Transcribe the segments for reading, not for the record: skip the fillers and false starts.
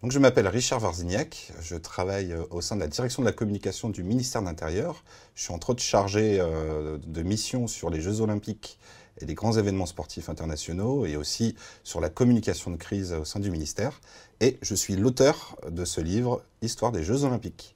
Donc, je m'appelle Richard Warzignac, je travaille au sein de la direction de la communication du ministère de l'Intérieur. Je suis entre autres chargé de mission sur les Jeux Olympiques et les grands événements sportifs internationaux et aussi sur la communication de crise au sein du ministère. Et je suis l'auteur de ce livre, Histoire des Jeux Olympiques.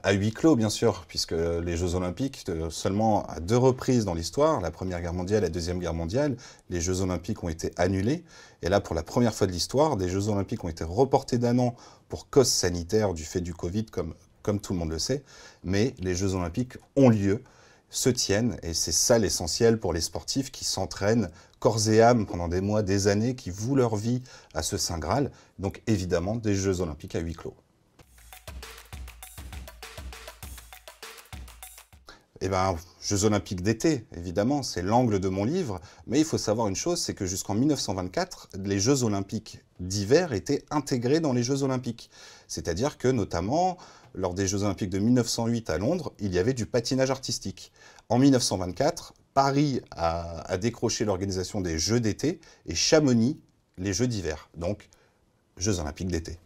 À huis clos, bien sûr, puisque les Jeux Olympiques, seulement à 2 reprises dans l'histoire, la Première Guerre mondiale et la Deuxième Guerre mondiale, les Jeux Olympiques ont été annulés. Et là, pour la première fois de l'histoire, des Jeux Olympiques ont été reportés d'1 an pour cause sanitaire du fait du Covid, comme tout le monde le sait. Mais les Jeux Olympiques ont lieu, se tiennent, et c'est ça l'essentiel pour les sportifs qui s'entraînent corps et âme pendant des mois, des années, qui vouent leur vie à ce Saint Graal. Donc évidemment, des Jeux Olympiques à huis clos. Eh bien, Jeux Olympiques d'été, évidemment, c'est l'angle de mon livre, mais il faut savoir une chose, c'est que jusqu'en 1924, les Jeux Olympiques d'hiver étaient intégrés dans les Jeux Olympiques. C'est-à-dire que, notamment, lors des Jeux Olympiques de 1908 à Londres, il y avait du patinage artistique. En 1924, Paris a décroché l'organisation des Jeux d'été et Chamonix, les Jeux d'hiver. Donc, Jeux Olympiques d'été.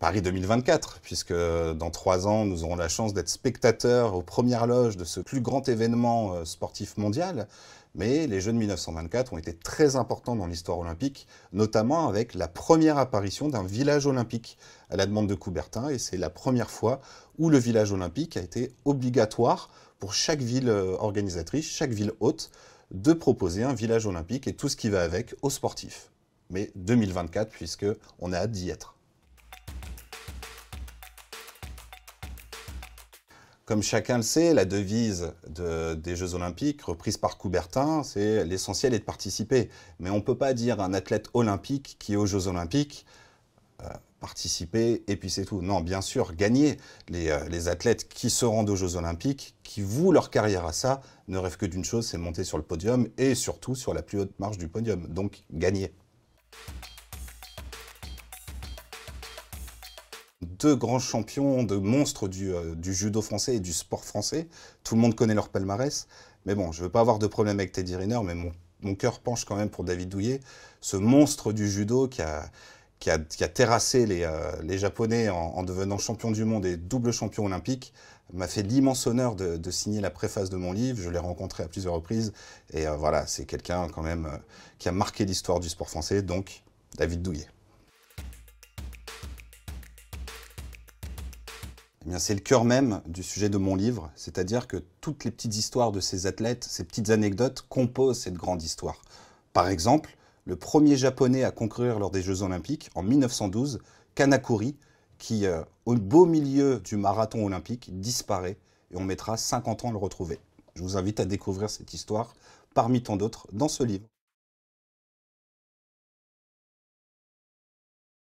Paris 2024, puisque dans 3 ans, nous aurons la chance d'être spectateurs aux premières loges de ce plus grand événement sportif mondial. Mais les Jeux de 1924 ont été très importants dans l'histoire olympique, notamment avec la première apparition d'un village olympique à la demande de Coubertin. Et c'est la première fois où le village olympique a été obligatoire pour chaque ville organisatrice, chaque ville hôte, de proposer un village olympique et tout ce qui va avec aux sportifs. Mais 2024, puisqu'on a hâte d'y être. Comme chacun le sait, la devise des Jeux Olympiques, reprise par Coubertin, c'est « l'essentiel est de participer ». Mais on ne peut pas dire à un athlète olympique qui est aux Jeux Olympiques, participer et puis c'est tout. Non, bien sûr, gagner. Les athlètes qui se rendent aux Jeux Olympiques, qui vouent leur carrière à ça, ne rêvent que d'une chose, c'est monter sur le podium et surtout sur la plus haute marche du podium. Donc, gagner. 2 grands champions, de monstres du judo français et du sport français. Tout le monde connaît leur palmarès. Mais bon, je ne veux pas avoir de problème avec Teddy Riner, mais mon cœur penche quand même pour David Douillet. Ce monstre du judo qui a terrassé les Japonais en devenant champion du monde et double champion olympique, m'a fait l'immense honneur de signer la préface de mon livre. Je l'ai rencontré à plusieurs reprises. Et voilà, c'est quelqu'un quand même qui a marqué l'histoire du sport français, donc David Douillet. C'est le cœur même du sujet de mon livre, c'est-à-dire que toutes les petites histoires de ces athlètes, ces petites anecdotes composent cette grande histoire. Par exemple, le premier japonais à concourir lors des Jeux Olympiques, en 1912, Kanakuri, qui, au beau milieu du marathon olympique, disparaît et on mettra 50 ans à le retrouver. Je vous invite à découvrir cette histoire, parmi tant d'autres, dans ce livre.